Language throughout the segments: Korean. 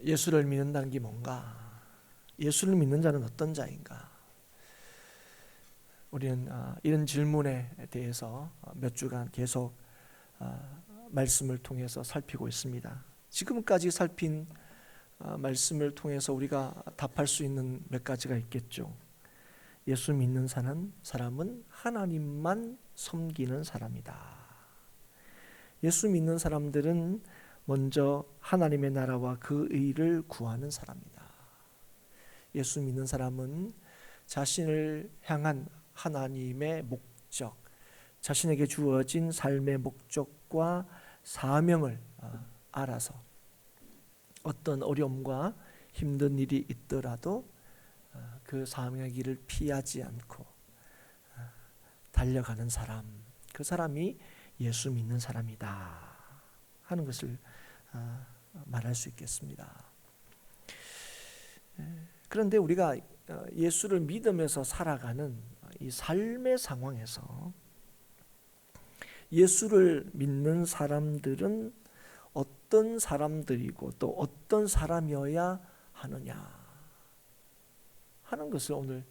예수를 믿는다는 게 뭔가? 예수를 믿는 자는 어떤 자인가? 우리는 이런 질문에 대해서 몇 주간 계속 말씀을 통해서 살피고 있습니다. 지금까지 살핀 말씀을 통해서 우리가 답할 수 있는 몇 가지가 있겠죠. 예수 믿는 사람은 하나님만 섬기는 사람이다. 예수 믿는 사람들은 먼저 하나님의 나라와 그 의를 구하는 사람이다. 예수 믿는 사람은 자신을 향한 하나님의 목적, 자신에게 주어진 삶의 목적과 사명을 알아서 어떤 어려움과 힘든 일이 있더라도 그 사명의 길을 피하지 않고 달려가는 사람, 그 사람이 예수 믿는 사람이다 하는 것을 말할 수 있겠습니다. 그런데 우리가 예수를 믿으면서 살아가는 이 삶의 상황에서 예수를 믿는 사람들은 어떤 사람들이고 또 어떤 사람이어야 하느냐 하는 것을 오늘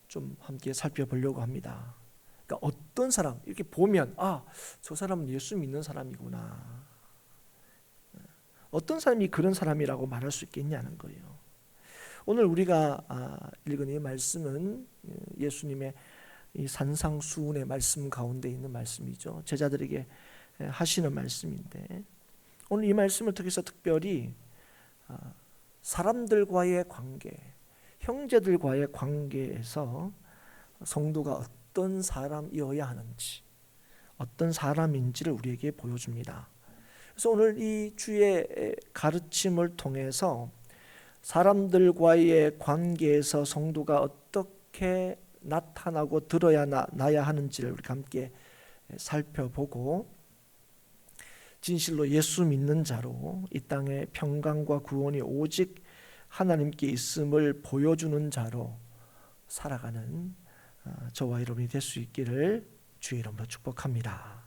좀 함께 살펴보려고 합니다. 그러니까 어떤 사람, 이렇게 보면 저 사람은 예수 믿는 사람이구나. 어떤 사람이 그런 사람이라고 말할 수 있겠냐는 거예요. 오늘 우리가 읽은 이 말씀은 예수님의 이 산상수훈의 말씀 가운데 있는 말씀이죠. 제자들에게 하시는 말씀인데 오늘 이 말씀을 통해서 특별히 사람들과의 관계, 형제들과의 관계에서 성도가 어떤 사람이어야 하는지, 어떤 사람인지를 우리에게 보여줍니다. 그래서 오늘 이 주의 가르침을 통해서 사람들과의 관계에서 성도가 어떻게 나타나고 드러나야 하는지를 우리 함께 살펴보고 진실로 예수 믿는 자로 이 땅의 평강과 구원이 오직 하나님께 있음을 보여주는 자로 살아가는 저와 여러분이 될 수 있기를 주의 이름으로 축복합니다.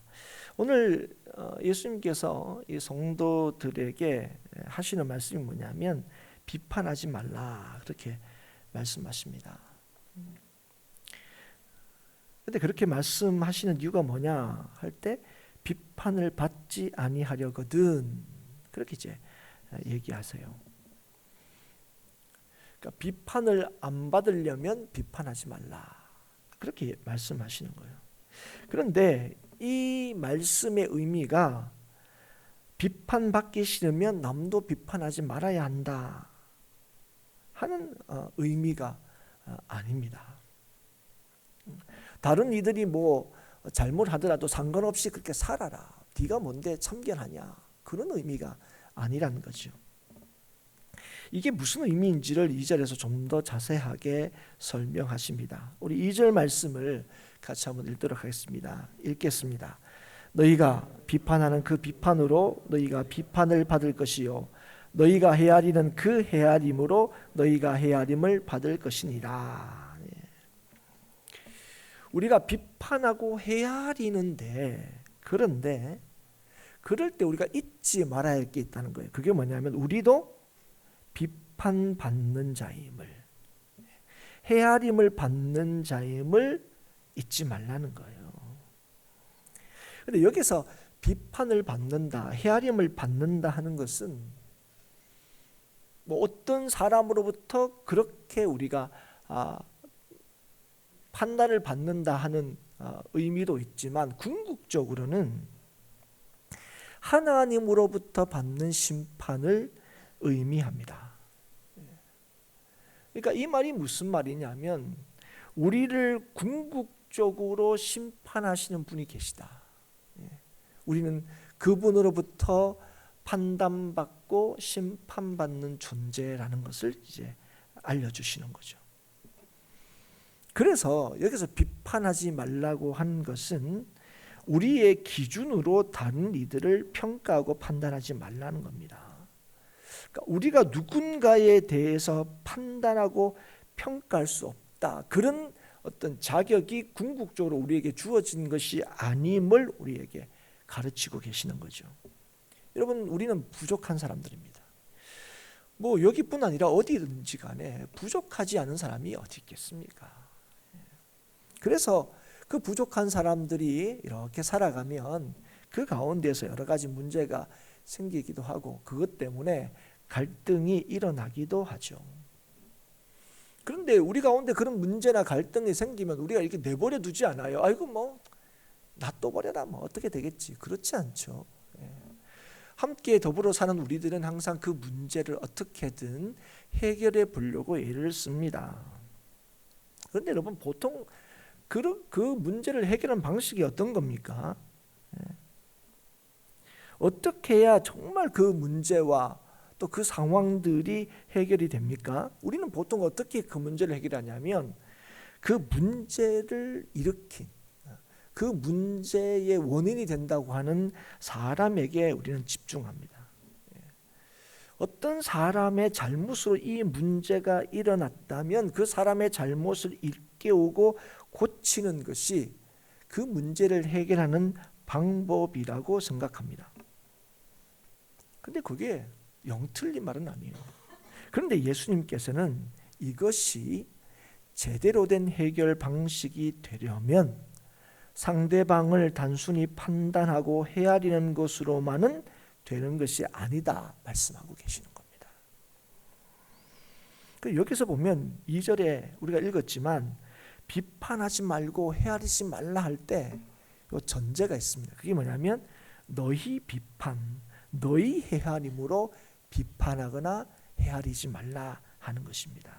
오늘 예수님께서 이 성도들에게 하시는 말씀이 뭐냐면 비판하지 말라 그렇게 말씀하십니다. 근데 그렇게 말씀하시는 이유가 뭐냐 할 때 비판을 받지 아니하려거든 그렇게 이제 얘기하세요. 그러니까 비판을 안 받으려면 비판하지 말라 그렇게 말씀하시는 거예요. 그런데 이 말씀의 의미가 비판받기 싫으면 남도 비판하지 말아야 한다 하는 의미가 아닙니다. 다른 이들이 뭐 잘못하더라도 상관없이 그렇게 살아라. 네가 뭔데 참견하냐. 그런 의미가 아니라는 거죠. 이게 무슨 의미인지를 2절에서 좀 더 자세하게 설명하십니다. 우리 2절 말씀을 같이 한번 읽도록 하겠습니다. 읽겠습니다. 너희가 비판하는 그 비판으로 너희가 비판을 받을 것이요 너희가 헤아리는 그 헤아림으로 너희가 헤아림을 받을 것이니라. 우리가 비판하고 헤아리는데 그런데 그럴 때 우리가 잊지 말아야 할 게 있다는 거예요. 그게 뭐냐면 우리도 비판받는 자임을 헤아림을 받는 자임을 잊지 말라는 거예요. 그런데 여기서 비판을 받는다, 헤아림을 받는다 하는 것은 뭐 어떤 사람으로부터 그렇게 우리가 판단을 받는다 하는 의미도 있지만 궁극적으로는 하나님으로부터 받는 심판을 의미합니다. 그러니까 이 말이 무슨 말이냐면 우리를 궁극적으로 심판하시는 분이 계시다. 우리는 그분으로부터 판단받고 심판받는 존재라는 것을 이제 알려주시는 거죠. 그래서 여기서 비판하지 말라고 한 것은 우리의 기준으로 다른 이들을 평가하고 판단하지 말라는 겁니다. 그러니까 우리가 누군가에 대해서 판단하고 평가할 수 없다. 그런 어떤 자격이 궁극적으로 우리에게 주어진 것이 아님을 우리에게 가르치고 계시는 거죠. 여러분, 우리는 부족한 사람들입니다. 뭐 여기뿐 아니라 어디든지 간에 부족하지 않은 사람이 어디 있겠습니까? 그래서 그 부족한 사람들이 이렇게 살아가면 그 가운데서 여러 가지 문제가 생기기도 하고 그것 때문에 갈등이 일어나기도 하죠. 그런데 우리 가운데 그런 문제나 갈등이 생기면 우리가 이렇게 내버려 두지 않아요. 아이고 뭐 놔둬버려라 뭐 어떻게 되겠지. 그렇지 않죠. 함께 더불어 사는 우리들은 항상 그 문제를 어떻게든 해결해 보려고 애를 씁니다. 그런데 여러분 보통 그 문제를 해결하는 방식이 어떤 겁니까? 어떻게 해야 정말 그 문제와 또 그 상황들이 해결이 됩니까? 우리는 보통 어떻게 그 문제를 해결하냐면 그 문제를 일으킨 그 문제의 원인이 된다고 하는 사람에게 우리는 집중합니다. 어떤 사람의 잘못으로 이 문제가 일어났다면 그 사람의 잘못을 일깨우고 고치는 것이 그 문제를 해결하는 방법이라고 생각합니다. 근데 그게 영 틀린 말은 아니에요. 그런데 예수님께서는 이것이 제대로 된 해결 방식이 되려면 상대방을 단순히 판단하고 헤아리는 것으로만은 되는 것이 아니다 말씀하고 계시는 겁니다. 여기서 보면 2절에 우리가 읽었지만 비판하지 말고 헤아리지 말라 할 때 전제가 있습니다. 그게 뭐냐면 너희 비판, 너희 헤아림으로 비판하거나 헤아리지 말라 하는 것입니다.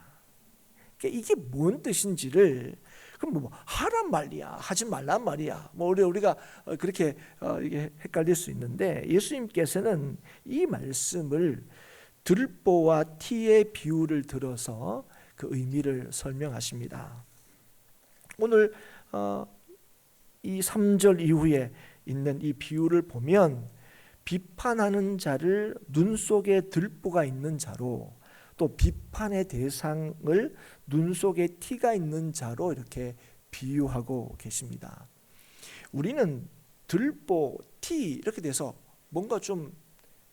그러니까 이게 뭔 뜻인지를 그럼 뭐 하란 말이야, 하지 말란 말이야. 뭐 우리가 그렇게 이게 헷갈릴 수 있는데 예수님께서는 이 말씀을 들보와 티의 비유를 들어서 그 의미를 설명하십니다. 오늘 이 3절 이후에 있는 이 비유를 보면 비판하는 자를 눈 속에 들보가 있는 자로 또 비판의 대상을 눈 속에 티가 있는 자로 이렇게 비유하고 계십니다. 우리는 들보, 티 이렇게 돼서 뭔가 좀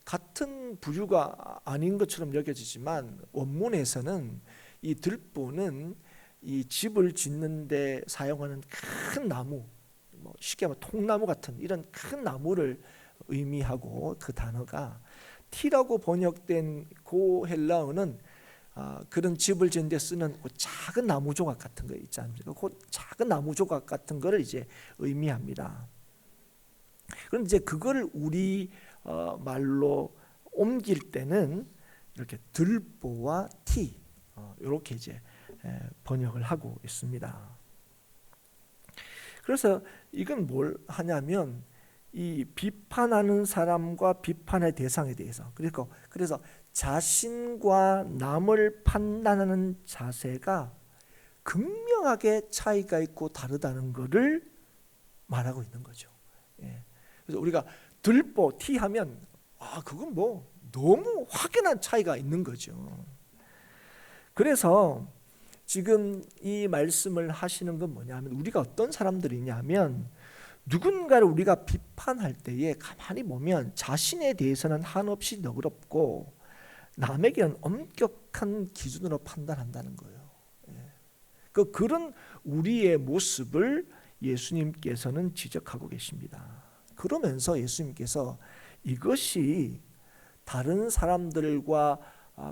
같은 부류가 아닌 것처럼 여겨지지만 원문에서는 이 들보는 이 집을 짓는 데 사용하는 큰 나무, 쉽게 말하면 통나무 같은 이런 큰 나무를 의미하고 그 단어가 티라고 번역된 고 헬라어는 그런 집을 짓는 데 쓰는 그 작은 나무 조각 같은 거 있지 않습니까? 그 작은 나무 조각 같은 거를 이제 의미합니다. 그런데 이제 그거를 우리 말로 옮길 때는 이렇게 들보와 티 이렇게 이제 번역을 하고 있습니다. 그래서 이건 뭘 하냐면 이 비판하는 사람과 비판의 대상에 대해서 그래서 자신과 남을 판단하는 자세가 극명하게 차이가 있고 다르다는 것을 말하고 있는 거죠. 그래서 우리가 들보, 티하면 그건 뭐 너무 확연한 차이가 있는 거죠. 그래서 지금 이 말씀을 하시는 건 뭐냐면 우리가 어떤 사람들이냐면 누군가를 우리가 비판할 때에 가만히 보면 자신에 대해서는 한없이 너그럽고 남에게는 엄격한 기준으로 판단한다는 거예요. 그런 우리의 모습을 예수님께서는 지적하고 계십니다. 그러면서 예수님께서 이것이 다른 사람들과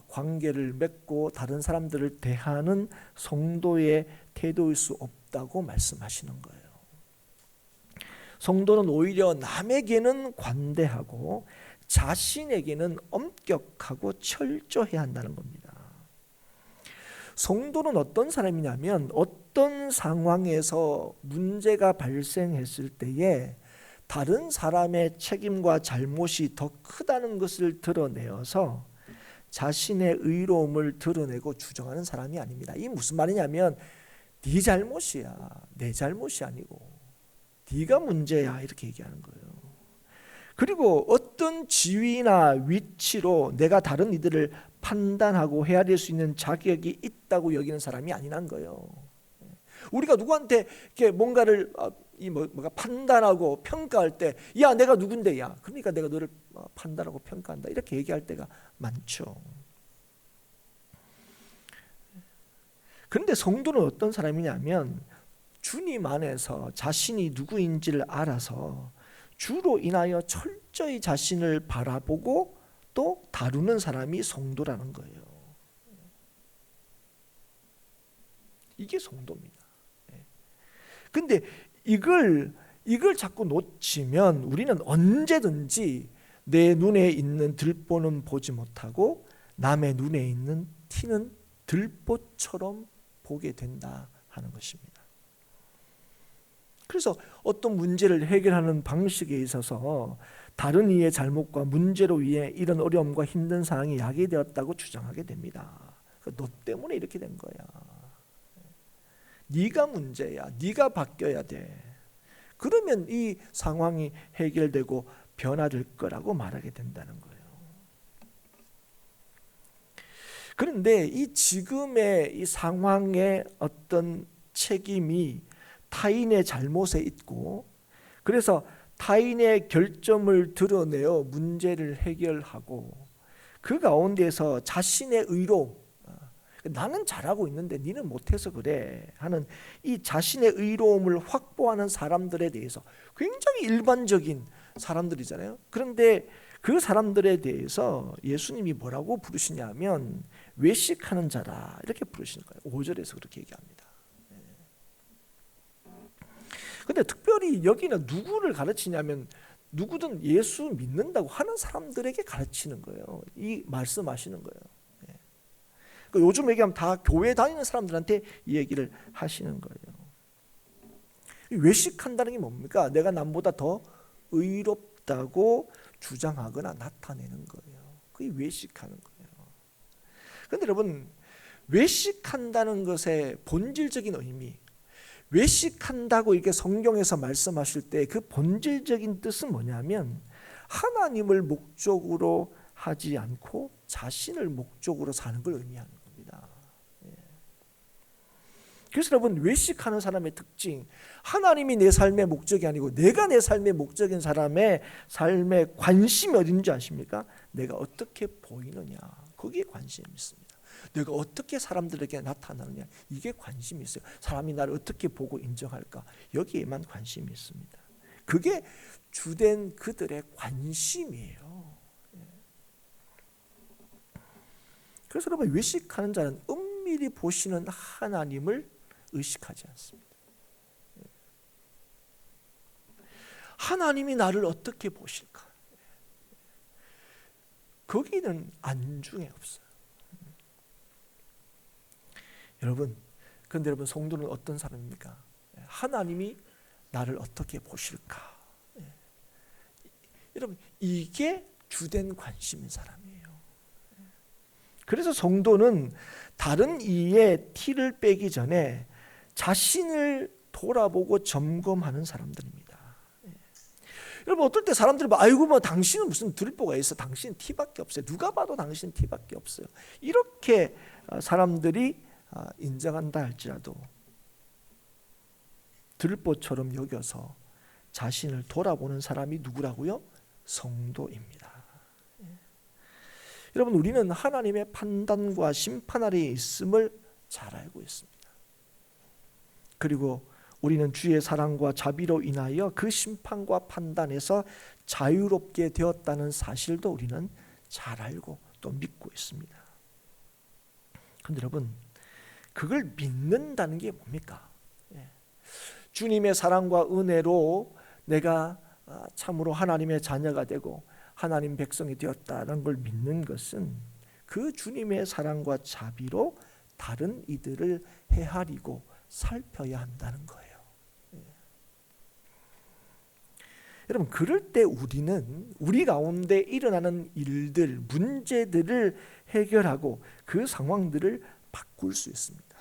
관계를 맺고 다른 사람들을 대하는 성도의 태도일 수 없다고 말씀하시는 거예요. 성도는 오히려 남에게는 관대하고 자신에게는 엄격하고 철저해야 한다는 겁니다. 성도는 어떤 사람이냐면 어떤 상황에서 문제가 발생했을 때에 다른 사람의 책임과 잘못이 더 크다는 것을 드러내어서 자신의 의로움을 드러내고 주장하는 사람이 아닙니다. 이게 무슨 말이냐면 네 잘못이야, 내 잘못이 아니고 네가 문제야 이렇게 얘기하는 거예요. 그리고 어떤 지위나 위치로 내가 다른 이들을 판단하고 헤아릴 수 있는 자격이 있다고 여기는 사람이 아니란 거예요. 우리가 누구한테 이렇게 뭔가를 뭐가 판단하고 평가할 때, 야 내가 누군데, 야 그러니까 내가 너를 판단하고 평가한다 이렇게 얘기할 때가 많죠. 그런데 성도는 어떤 사람이냐면 주님 안에서 자신이 누구인지를 알아서 주로 인하여 철저히 자신을 바라보고 또 다루는 사람이 성도라는 거예요. 이게 성도입니다. 근데 이걸 자꾸 놓치면 우리는 언제든지 내 눈에 있는 들보는 보지 못하고 남의 눈에 있는 티는 들보처럼 보게 된다 하는 것입니다. 그래서 어떤 문제를 해결하는 방식에 있어서 다른 이의 잘못과 문제로 인해 이런 어려움과 힘든 상황이 야기되었다고 주장하게 됩니다. 너 때문에 이렇게 된 거야. 네가 문제야. 네가 바뀌어야 돼. 그러면 이 상황이 해결되고 변화될 거라고 말하게 된다는 거예요. 그런데 이 지금의 이 상황의 어떤 책임이 타인의 잘못에 있고, 그래서 타인의 결점을 드러내어 문제를 해결하고 그 가운데서 자신의 의로, 나는 잘하고 있는데 니는 못해서 그래 하는 이 자신의 의로움을 확보하는 사람들에 대해서 굉장히 일반적인 사람들이잖아요. 그런데 그 사람들에 대해서 예수님이 뭐라고 부르시냐면 외식하는 자라 이렇게 부르시는 거예요. 5절에서 그렇게 얘기합니다. 근데 특별히 여기는 누구를 가르치냐면 누구든 예수 믿는다고 하는 사람들에게 가르치는 거예요. 이 말씀하시는 거예요. 그러니까 요즘 얘기하면 다 교회 다니는 사람들한테 이 얘기를 하시는 거예요. 외식한다는 게 뭡니까? 내가 남보다 더 의롭다고 주장하거나 나타내는 거예요. 그게 외식하는 거예요. 그런데 여러분, 외식한다는 것의 본질적인 의미, 외식한다고 이렇게 성경에서 말씀하실 때 그 본질적인 뜻은 뭐냐면 하나님을 목적으로 하지 않고 자신을 목적으로 사는 걸 의미하는 겁니다. 그래서 여러분, 외식하는 사람의 특징, 하나님이 내 삶의 목적이 아니고 내가 내 삶의 목적인 사람의 삶에 관심이 어딘지 아십니까? 내가 어떻게 보이느냐, 거기에 관심이 있습니다. 내가 어떻게 사람들에게 나타나느냐, 이게 관심이 있어요. 사람이 나를 어떻게 보고 인정할까, 여기에만 관심이 있습니다. 그게 주된 그들의 관심이에요. 그래서 여러분, 외식하는 자는 은밀히 보시는 하나님을 의식하지 않습니다. 하나님이 나를 어떻게 보실까, 거기는 안중에 없어요. 여러분, 그런데 여러분, 성도는 어떤 사람입니까? 하나님이 나를 어떻게 보실까? 여러분, 이게 주된 관심인 사람이에요. 그래서 성도는 다른 이의 티를 빼기 전에 자신을 돌아보고 점검하는 사람들입니다. 여러분, 어떨 때 사람들이 아이고 뭐 당신은 무슨 들보가 있어, 당신은 티밖에 없어요, 누가 봐도 당신은 티밖에 없어요, 이렇게 사람들이 인정한다 할지라도 들보처럼 여겨서 자신을 돌아보는 사람이 누구라고요? 성도입니다. 여러분, 우리는 하나님의 판단과 심판 아래에 있음을 잘 알고 있습니다. 그리고 우리는 주의 사랑과 자비로 인하여 그 심판과 판단에서 자유롭게 되었다는 사실도 우리는 잘 알고 또 믿고 있습니다. 그런데 여러분, 그걸 믿는다는 게 뭡니까? 주님의 사랑과 은혜로 내가 참으로 하나님의 자녀가 되고 하나님 백성이 되었다는 걸 믿는 것은 그 주님의 사랑과 자비로 다른 이들을 헤아리고 살펴야 한다는 거예요. 여러분, 그럴 때 우리는 우리 가운데 일어나는 일들, 문제들을 해결하고 그 상황들을 바꿀 수 있습니다.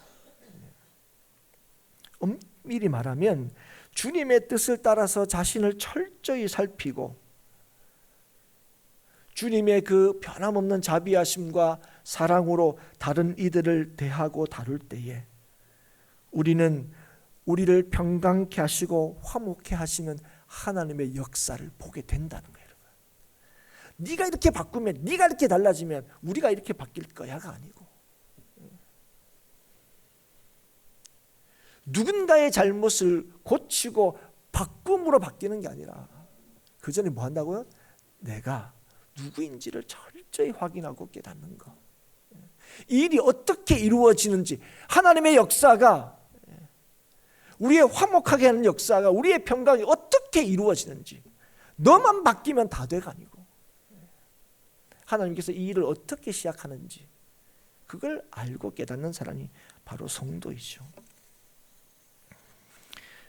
엄밀히 말하면 주님의 뜻을 따라서 자신을 철저히 살피고 주님의 그 변함없는 자비하심과 사랑으로 다른 이들을 대하고 다룰 때에 우리는 우리를 평강케 하시고 화목케 하시는 하나님의 역사를 보게 된다는 거예요. 네가 이렇게 바꾸면, 네가 이렇게 달라지면 우리가 이렇게 바뀔 거야가 아니고, 누군가의 잘못을 고치고 바꿈으로 바뀌는 게 아니라 그 전에 뭐 한다고요? 내가 누구인지를 철저히 확인하고 깨닫는 것. 이 일이 어떻게 이루어지는지, 하나님의 역사가, 우리의 화목하게 하는 역사가, 우리의 평강이 어떻게 이루어지는지, 너만 바뀌면 다 돼가 아니고 하나님께서 이 일을 어떻게 시작하는지 그걸 알고 깨닫는 사람이 바로 성도이죠.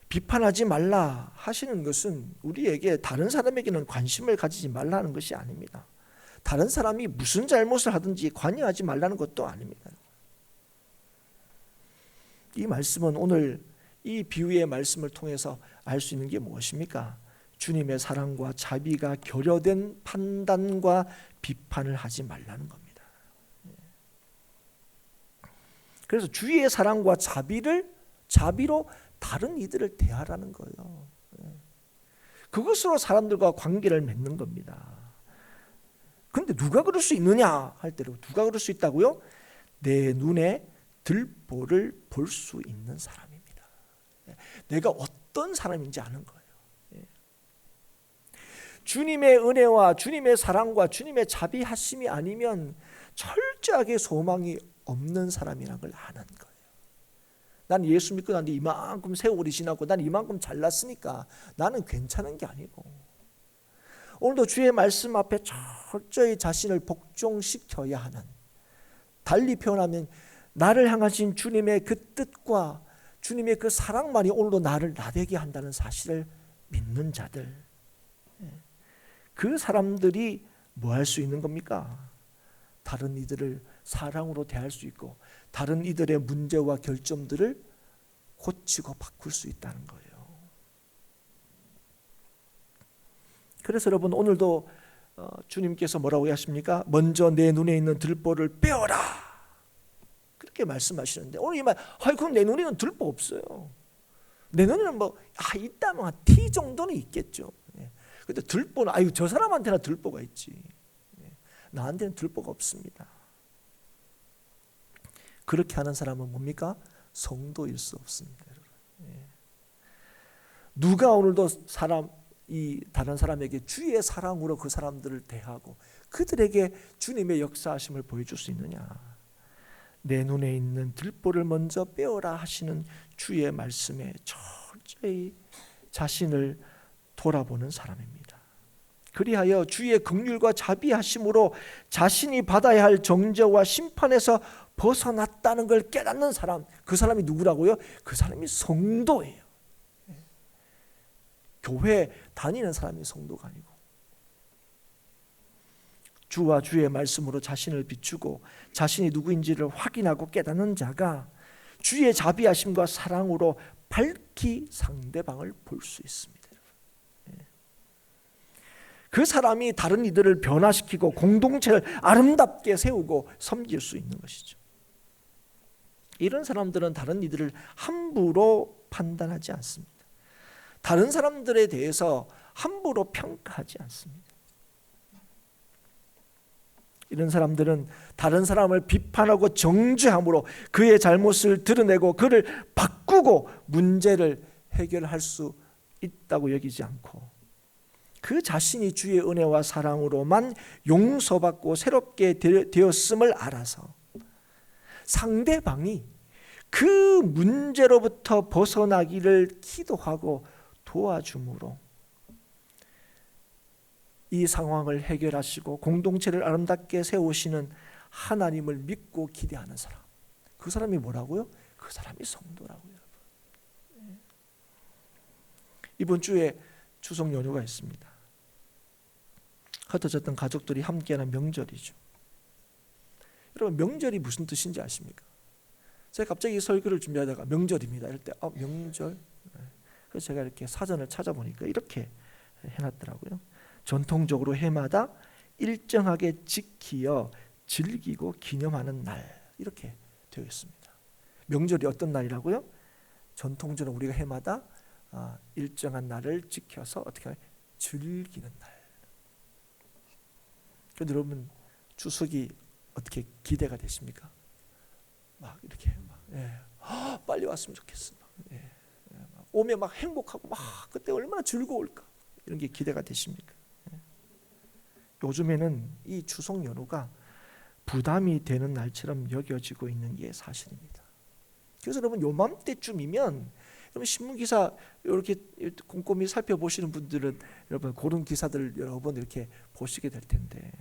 비판하지 말라 하시는 것은 우리에게 다른 사람에게는 관심을 가지지 말라는 것이 아닙니다. 다른 사람이 무슨 잘못을 하든지 관여하지 말라는 것도 아닙니다. 이 말씀은 오늘 이 비유의 말씀을 통해서 알 수 있는 게 무엇입니까? 주님의 사랑과 자비가 결여된 판단과 비판을 하지 말라는 겁니다. 그래서 주의 사랑과 자비로 다른 이들을 대하라는 거예요. 그것으로 사람들과 관계를 맺는 겁니다. 그런데 누가 그럴 수 있느냐 할 때로, 누가 그럴 수 있다고요? 내 눈에 들보를 볼 수 있는 사람입니다. 내가 어떤 사람인지 아는 거예요. 주님의 은혜와 주님의 사랑과 주님의 자비하심이 아니면 철저하게 소망이 없는 사람이라는 걸 아는 거예요. 난 예수 믿고 난데 이만큼 세월이 지나고 난 이만큼 잘났으니까 나는 괜찮은 게 아니고, 오늘도 주의 말씀 앞에 철저히 자신을 복종시켜야 하는, 달리 표현하면 나를 향하신 주님의 그 뜻과 주님의 그 사랑만이 오늘도 나를 나되게 한다는 사실을 믿는 자들, 그 사람들이 뭐 할 수 있는 겁니까? 다른 이들을 사랑으로 대할 수 있고 다른 이들의 문제와 결점들을 고치고 바꿀 수 있다는 거예요. 그래서 여러분, 오늘도 주님께서 뭐라고 하십니까? 먼저 내 눈에 있는 들보를 빼어라, 그렇게 말씀하시는데, 오늘 이 말, 그럼 내 눈에는 들보 없어요. 내 눈에는 있다면 한 T 정도는 있겠죠. 근데 들보는, 저 사람한테나 들보가 있지, 나한테는 들보가 없습니다. 그렇게 하는 사람은 뭡니까? 성도일 수 없습니다. 누가 오늘도 다른 사람에게 주의 사랑으로 그 사람들을 대하고 그들에게 주님의 역사하심을 보여줄 수 있느냐? 내 눈에 있는 들보를 먼저 빼어라 하시는 주의 말씀에 철저히 자신을 돌아보는 사람입니다. 그리하여 주의 긍휼과 자비하심으로 자신이 받아야 할 정죄와 심판에서 벗어났다는 걸 깨닫는 사람, 그 사람이 누구라고요? 그 사람이 성도예요. 교회 다니는 사람이 성도가 아니고, 주와 주의 말씀으로 자신을 비추고 자신이 누구인지를 확인하고 깨닫는 자가 주의 자비하심과 사랑으로 밝히 상대방을 볼 수 있습니다. 그 사람이 다른 이들을 변화시키고 공동체를 아름답게 세우고 섬길 수 있는 것이죠. 이런 사람들은 다른 이들을 함부로 판단하지 않습니다. 다른 사람들에 대해서 함부로 평가하지 않습니다. 이런 사람들은 다른 사람을 비판하고 정죄함으로 그의 잘못을 드러내고 그를 바꾸고 문제를 해결할 수 있다고 여기지 않고, 그 자신이 주의 은혜와 사랑으로만 용서받고 새롭게 되었음을 알아서 상대방이 그 문제로부터 벗어나기를 기도하고 도와줌으로 이 상황을 해결하시고 공동체를 아름답게 세우시는 하나님을 믿고 기대하는 사람, 그 사람이 뭐라고요? 그 사람이 성도라고요. 이번 주에 추석 연휴가 있습니다. 흩어졌던 가족들이 함께하는 명절이죠. 여러분, 명절이 무슨 뜻인지 아십니까? 제가 갑자기 설교를 준비하다가 명절입니다 이럴 때 명절? 그래서 제가 이렇게 사전을 찾아보니까 이렇게 해놨더라고요. 전통적으로 해마다 일정하게 지키어 즐기고 기념하는 날, 이렇게 되어 있습니다. 명절이 어떤 날이라고요? 전통적으로 우리가 해마다 일정한 날을 지켜서 어떻게 즐기는 날. 그런데 여러분, 추석이 어떻게 기대가 되십니까? 막 이렇게 빨리 왔으면 좋겠어. 오면 막 행복하고 막 그때 얼마나 즐거울까, 이런 게 기대가 되십니까? 요즘에는 이 추석 연휴가 부담이 되는 날처럼 여겨지고 있는 게 사실입니다. 그래서 여러분 요맘때쯤이면 여러분 신문기사 이렇게 꼼꼼히 살펴보시는 분들은 여러분 그런 기사들 여러 번 이렇게 보시게 될 텐데,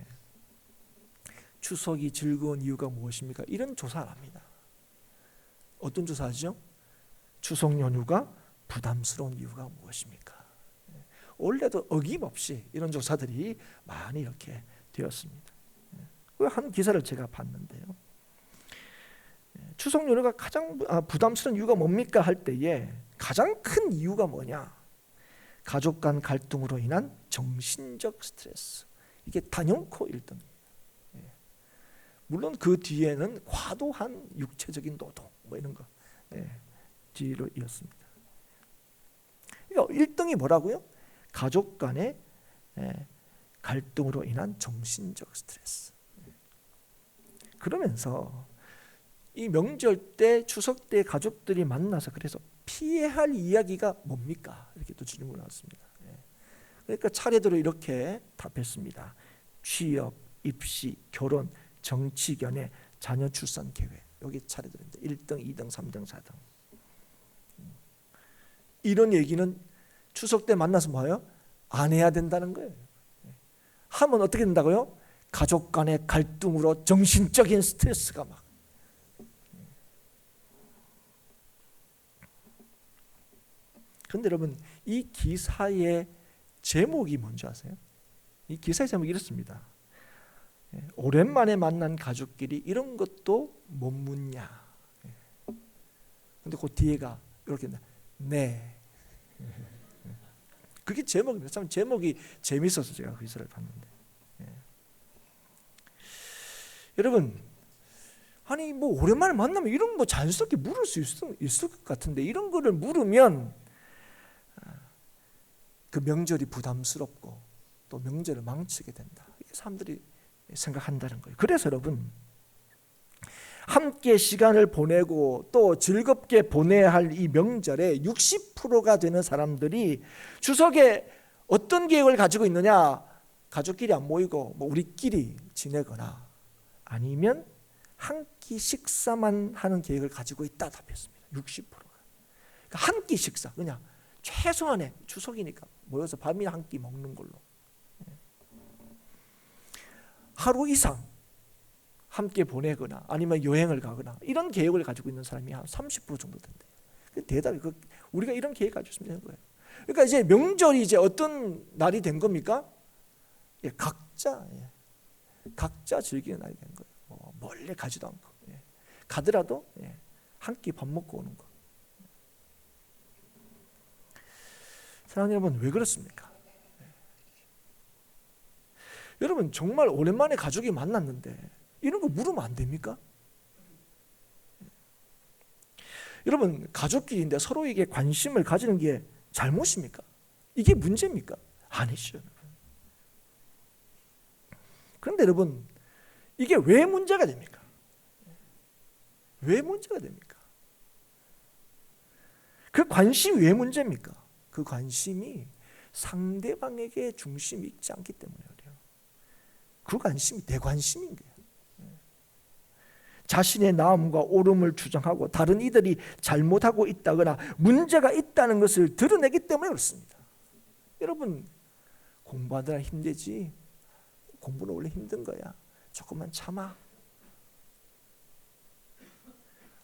추석이 즐거운 이유가 무엇입니까? 이런 조사를 합니다. 어떤 조사죠? 추석 연휴가 부담스러운 이유가 무엇입니까? 원래도 어김없이 이런 조사들이 많이 이렇게 되었습니다. 한 기사를 제가 봤는데요. 추석 연휴가 가장 부담스러운 이유가 뭡니까 할 때에 가장 큰 이유가 뭐냐? 가족 간 갈등으로 인한 정신적 스트레스. 이게 단연코 1등입니다. 물론 그 뒤에는 과도한 육체적인 노동 뭐 이런 거 뒤로 이었습니다. 그러니까 1등이 뭐라고요? 가족 간의 갈등으로 인한 정신적 스트레스. 그러면서 이 명절 때 추석 때 가족들이 만나서 그래서 피해야 할 이야기가 뭡니까? 이렇게 또 질문을 나왔습니다. 그러니까 차례대로 이렇게 답했습니다. 취업, 입시, 결혼, 정치 견해, 자녀 출산 계획. 여기 차례대로입니다. 1등, 2등, 3등, 4등. 이런 얘기는 추석 때 만나서 뭐예요? 안 해야 된다는 거예요. 하면 어떻게 된다고요? 가족 간의 갈등으로 정신적인 스트레스가 막. 그런데 여러분 이 기사의 제목이 뭔지 아세요? 이 기사의 제목이 이렇습니다. 오랜만에 만난 가족끼리 이런 것도 못 묻냐. 근데 그 뒤에가 이렇게 네. 그게 제목입니다. 참 제목이 재밌어서 제가 그 기사를 봤는데. 여러분, 아니 뭐 오랜만에 만나면 이런 거 자연스럽게 물을 수 있을 것 같은데 이런 거를 물으면 그 명절이 부담스럽고 또 명절을 망치게 된다. 이게 사람들이 생각한다는 거예요. 그래서 여러분 함께 시간을 보내고 또 즐겁게 보내야 할 이 명절의 60%가 되는 사람들이 추석에 어떤 계획을 가지고 있느냐? 가족끼리 안 모이고 뭐 우리끼리 지내거나 아니면 한 끼 식사만 하는 계획을 가지고 있다 답했습니다. 60%가. 그러니까 한 끼 식사 그냥 최소한의 추석이니까 모여서 밥이나 한 끼 먹는 걸로. 하루 이상 함께 보내거나 아니면 여행을 가거나 이런 계획을 가지고 있는 사람이 한 30% 정도 된대요. 대단히 우리가 이런 계획 가지고 있으면 되는 거예요. 그러니까 이제 명절이 이제 어떤 날이 된 겁니까? 각자 즐기는 날이 된 거예요. 멀리 가지도 않고 가더라도 한 끼 밥 먹고 오는 거. 사랑하는 여러분 왜 그렇습니까? 여러분 정말 오랜만에 가족이 만났는데 이런 거 물으면 안 됩니까? 여러분 가족끼리인데 서로에게 관심을 가지는 게 잘못입니까? 이게 문제입니까? 아니죠. 그런데 여러분 이게 왜 문제가 됩니까? 왜 문제가 됩니까? 그 관심이 왜 문제입니까? 그 관심이 상대방에게 중심이 있지 않기 때문에 그래요. 그 관심이 내 관심인 거예요. 자신의 나음과 옳음을 주장하고 다른 이들이 잘못하고 있다거나 문제가 있다는 것을 드러내기 때문에 그렇습니다. 여러분 공부하느라 힘들지 공부는 원래 힘든 거야. 조금만 참아.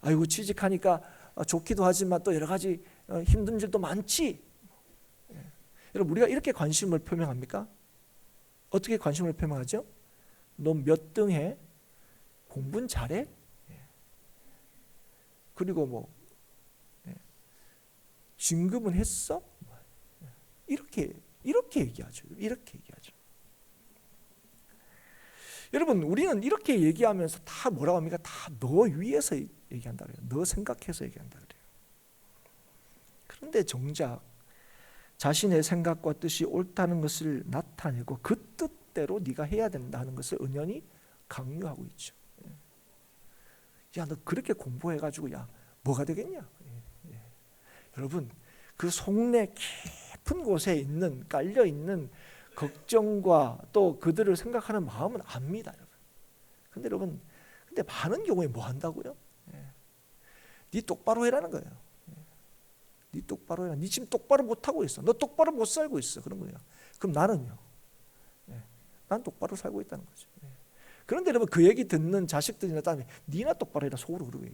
아이고 취직하니까 좋기도 하지만 또 여러 가지 힘든 일도 많지. 여러분 우리가 이렇게 관심을 표명합니까? 어떻게 관심을 표명하죠? 너 몇 등 해? 공부는 잘해? 그리고 뭐 진급은 했어? 이렇게 얘기하죠. 이렇게 얘기하죠. 여러분 우리는 이렇게 얘기하면서 다 뭐라고 합니까? 다 너 위에서 얘기한다 그래요. 너 생각해서 얘기한다 그래요. 그런데 정작 자신의 생각과 뜻이 옳다는 것을 나타내고 그 뜻대로 네가 해야 된다는 것을 은연히 강요하고 있죠. 야, 너 그렇게 공부해가지고 야 뭐가 되겠냐? 여러분, 그 속내 깊은 곳에 있는 깔려 있는 걱정과 또 그들을 생각하는 마음은 압니다, 여러분. 근데 여러분, 근데 많은 경우에 뭐 한다고요? 네 똑바로 해라는 거예요. 네 똑바로 해라. 네 지금 똑바로 못 하고 있어. 너 똑바로 못 살고 있어. 그런 거예요. 그럼 나는요? 난 똑바로 살고 있다는 거죠. 그런데 여러분, 그 얘기 듣는 자식들이나 딸이 니나 똑바로 해라 속으로 그러고요.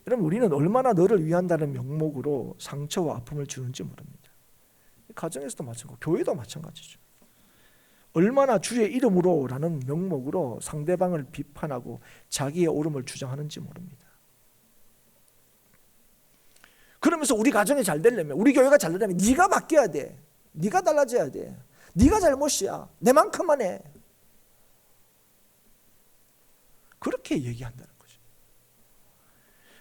여러분, 우리는 얼마나 너를 위한다는 명목으로 상처와 아픔을 주는지 모릅니다. 가정에서도 마찬가지고 교회도 마찬가지죠. 얼마나 주의 이름으로라는 명목으로 상대방을 비판하고 자기의 옳음을 주장하는지 모릅니다. 그러면서 우리 가정이 잘 되려면, 우리 교회가 잘 되려면 네가 바뀌어야 돼. 네가 달라져야 돼. 네가 잘못이야. 내만큼만 해. 그렇게 얘기한다는 거죠.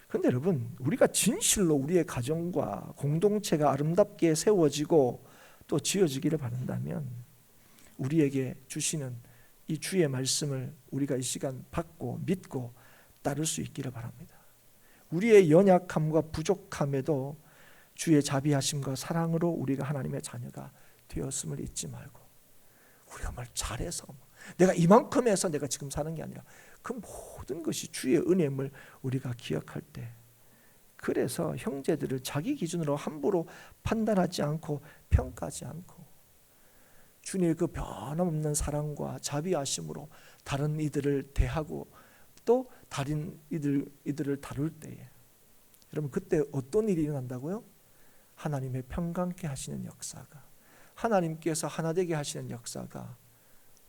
그런데 여러분, 우리가 진실로 우리의 가정과 공동체가 아름답게 세워지고 또 지어지기를 바란다면 우리에게 주시는 이 주의 말씀을 우리가 이 시간 받고 믿고 따를 수 있기를 바랍니다. 우리의 연약함과 부족함에도 주의 자비하심과 사랑으로 우리가 하나님의 자녀가 되었음을 잊지 말고, 우리가 뭘 잘해서 내가 이만큼 해서 내가 지금 사는 게 아니라 그 모든 것이 주의 은혜임을 우리가 기억할 때, 그래서 형제들을 자기 기준으로 함부로 판단하지 않고 평가하지 않고 주님의 그 변함없는 사랑과 자비하심으로 다른 이들을 대하고 또 다른 이들을 다룰 때에, 여러분, 그때 어떤 일이 일어난다고요? 하나님의 평강케 하시는 역사가, 하나님께서 하나 되게 하시는 역사가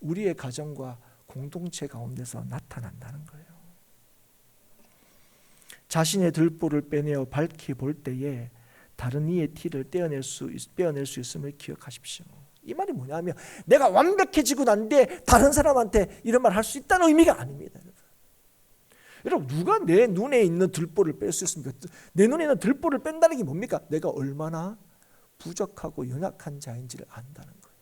우리의 가정과 공동체 가운데서 나타난다는 거예요. 자신의 들보를 빼내어 밝히 볼 때에 다른 이의 티를 빼어낼 수 있음을 기억하십시오. 이 말이 뭐냐면 내가 완벽해지고 난데 다른 사람한테 이런 말 할 수 있다는 의미가 아닙니다. 여러분, 누가 내 눈에 있는 들보를 뺄 수 있습니까? 내 눈에 있는 들보를 뺀다는 게 뭡니까? 내가 얼마나 부족하고 연약한 자인지를 안다는 거예요.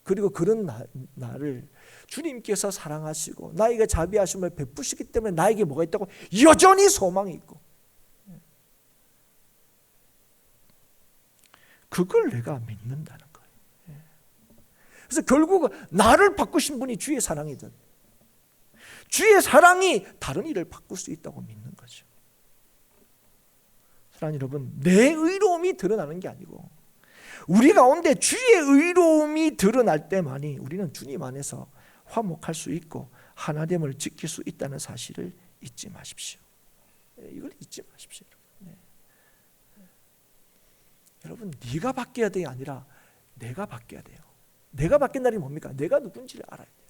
그리고 그런 나를 주님께서 사랑하시고 나에게 자비하심을 베푸시기 때문에 나에게 뭐가 있다고? 여전히 소망이 있고, 그걸 내가 믿는다는 거예요. 그래서 결국 나를 바꾸신 분이 주의 사랑이든 주의 사랑이 다른 일을 바꿀 수 있다고 믿는 거죠. 사랑하는 여러분, 내 의로움이 드러나는 게 아니고 우리 가운데 주의 의로움이 드러날 때만이 우리는 주님 안에서 화목할 수 있고 하나됨을 지킬 수 있다는 사실을 잊지 마십시오. 이걸 잊지 마십시오. 여러분, 네가 바뀌어야 될 게 아니라 내가 바뀌어야 돼요. 내가 바뀐다는 게 뭡니까? 내가 누군지를 알아야 돼요.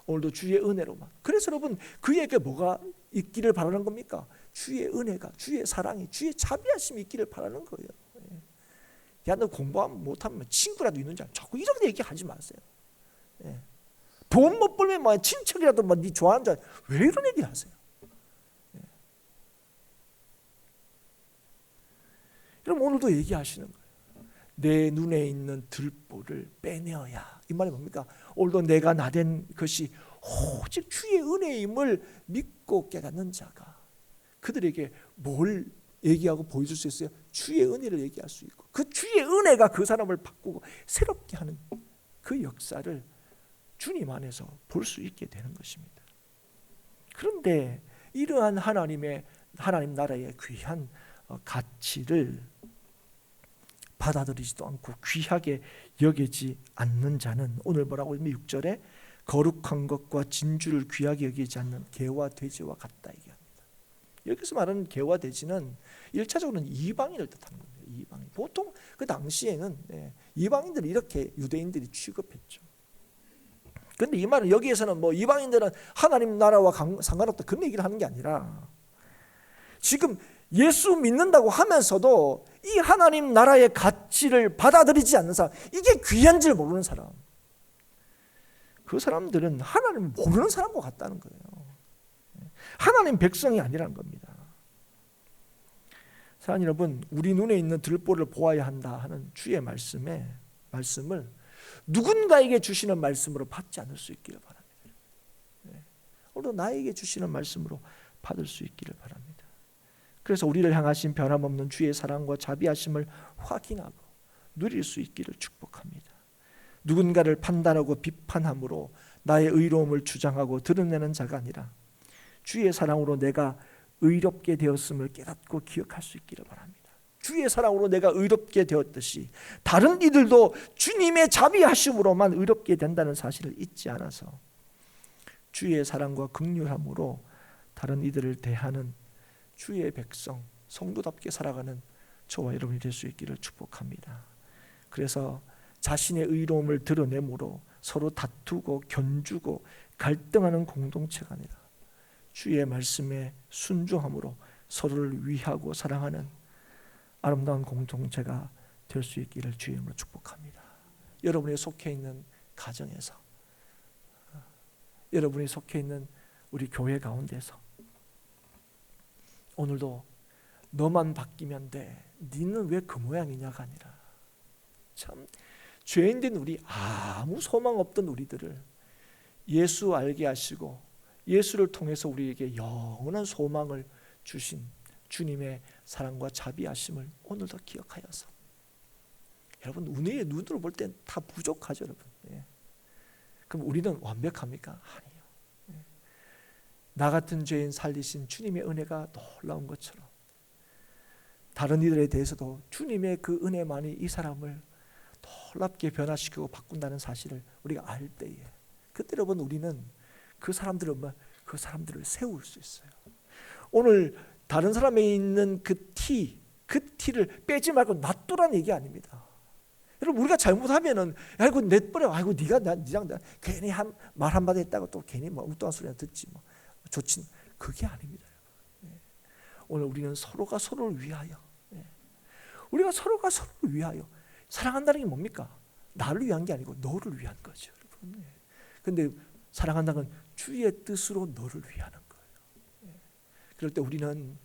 오늘도 주의 은혜로만. 그래서 여러분, 그에게 뭐가 있기를 바라는 겁니까? 주의 은혜가, 주의 사랑이, 주의 자비하심이 있기를 바라는 거예요. 야, 너 공부하면 못하면 친구라도 있는 줄 알아. 자꾸 이런 얘기하지 마세요. 돈 못 벌면 뭐 친척이라도 뭐 네 좋아하는 줄 알아. 왜 이런 얘기 하세요? 여러분, 오늘도 얘기하시는 거예요. 내 눈에 있는 들보를 빼내어야. 이 말이 뭡니까? 오늘도 내가 나된 것이 오직 주의 은혜임을 믿고 깨닫는 자가 그들에게 뭘 얘기하고 보여줄 수 있어요? 주의 은혜를 얘기할 수 있고, 그 주의 은혜가 그 사람을 바꾸고 새롭게 하는 그 역사를 주님 안에서 볼 수 있게 되는 것입니다. 그런데 이러한 하나님 나라의 귀한 가치를 받아들이지도 않고 귀하게 여기지 않는 자는 오늘 뭐라고 하면 6절에 거룩한 것과 진주를 귀하게 여기지 않는 개와 돼지와 같다 얘기합니다. 여기서 말하는 개와 돼지는 1차적으로는 이방인을 뜻하는 겁니다. 이방인. 보통 그 당시에는 이방인들을 이렇게 유대인들이 취급했죠. 그런데 이 말은 여기에서는 뭐 이방인들은 하나님 나라와 상관없다 그런 얘기를 하는 게 아니라, 지금 예수 믿는다고 하면서도 이 하나님 나라의 가치를 받아들이지 않는 사람, 이게 귀한 줄 모르는 사람, 그 사람들은 하나님을 모르는 사람과 같다는 거예요. 하나님 백성이 아니라는 겁니다. 사랑하는 여러분, 우리 눈에 있는 들보를 보아야 한다 하는 주의 말씀을 누군가에게 주시는 말씀으로 받지 않을 수 있기를 바랍니다. 오늘도 나에게 주시는 말씀으로 받을 수 있기를 바랍니다. 그래서 우리를 향하신 변함없는 주의 사랑과 자비하심을 확인하고 누릴 수 있기를 축복합니다. 누군가를 판단하고 비판함으로 나의 의로움을 주장하고 드러내는 자가 아니라 주의 사랑으로 내가 의롭게 되었음을 깨닫고 기억할 수 있기를 바랍니다. 주의 사랑으로 내가 의롭게 되었듯이 다른 이들도 주님의 자비하심으로만 의롭게 된다는 사실을 잊지 않아서 주의 사랑과 긍휼함으로 다른 이들을 대하는 주의 백성, 성도답게 살아가는 저와 여러분이 될 수 있기를 축복합니다. 그래서 자신의 의로움을 드러내므로 서로 다투고 견주고 갈등하는 공동체가 아니라 주의 말씀에 순종함으로 서로를 위하고 사랑하는 아름다운 공동체가 될 수 있기를 주의 이름으로 축복합니다. 여러분이 속해 있는 가정에서, 여러분이 속해 있는 우리 교회 가운데서 오늘도 너만 바뀌면 돼, 니는 왜 그 모양이냐가 아니라 참 죄인된 우리, 아무 소망 없던 우리들을 예수 알게 하시고 예수를 통해서 우리에게 영원한 소망을 주신 주님의 사랑과 자비하심을 오늘도 기억하여서, 여러분 우리의 눈으로 볼 땐 다 부족하죠 여러분. 그럼 우리는 완벽합니까? 아니에요. 나 같은 죄인 살리신 주님의 은혜가 놀라운 것처럼 다른 이들에 대해서도 주님의 그 은혜만이 이 사람을 놀랍게 변화시키고 바꾼다는 사실을 우리가 알 때에, 그때 여러분 우리는 그 사람들을 세울 수 있어요. 오늘 다른 사람에 있는 그 티를 빼지 말고 놔두라는 얘기 아닙니다. 여러분 우리가 잘못하면은 아이고 내버려, 아이고 네가 니랑 나 괜히 말 한마디 했다고 또 괜히 뭐 엉뚱한 소리나 듣지 뭐 좋진, 그게 아닙니다. 오늘 우리는 서로가 서로를 위하여, 우리가 서로가 서로를 위하여 사랑한다는 게 뭡니까? 나를 위한 게 아니고 너를 위한 거죠, 여러분. 근데 사랑한다는 건 주의 뜻으로 너를 위하는 거예요. 그럴 때 우리는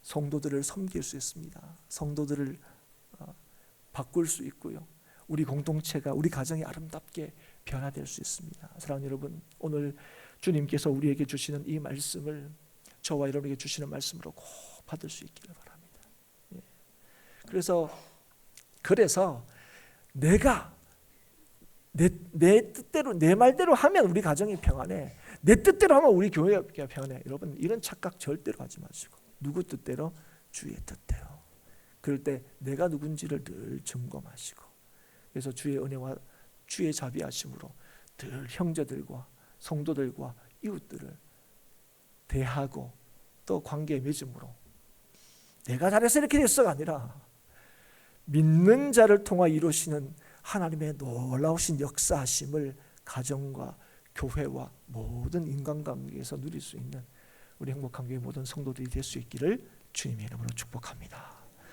성도들을 섬길 수 있습니다. 성도들을 바꿀 수 있고요. 우리 공동체가, 우리 가정이 아름답게 변화될 수 있습니다. 사랑하는 여러분, 오늘 주님께서 우리에게 주시는 이 말씀을 저와 여러분에게 주시는 말씀으로 꼭 받을 수 있기를 바랍니다. 그래서 내가 내 뜻대로, 내 말대로 하면 우리 가정이 평안해, 내 뜻대로 하면 우리 교회가 평안해. 여러분 이런 착각 절대로 하지 마시고 누구 뜻대로? 주의 뜻대로. 그럴 때 내가 누군지를 늘 점검하시고, 그래서 주의 은혜와 주의 자비하심으로 늘 형제들과 성도들과 이웃들을 대하고 또 관계 맺음으로 내가 잘해서 이렇게 됐어가 아니라 믿는 자를 통하 이루시는 하나님의 놀라우신 역사하심을 가정과 교회와 모든 인간관계에서 누릴 수 있는 우리 행복한 교회 모든 성도들이 될 수 있기를 주님의 이름으로 축복합니다.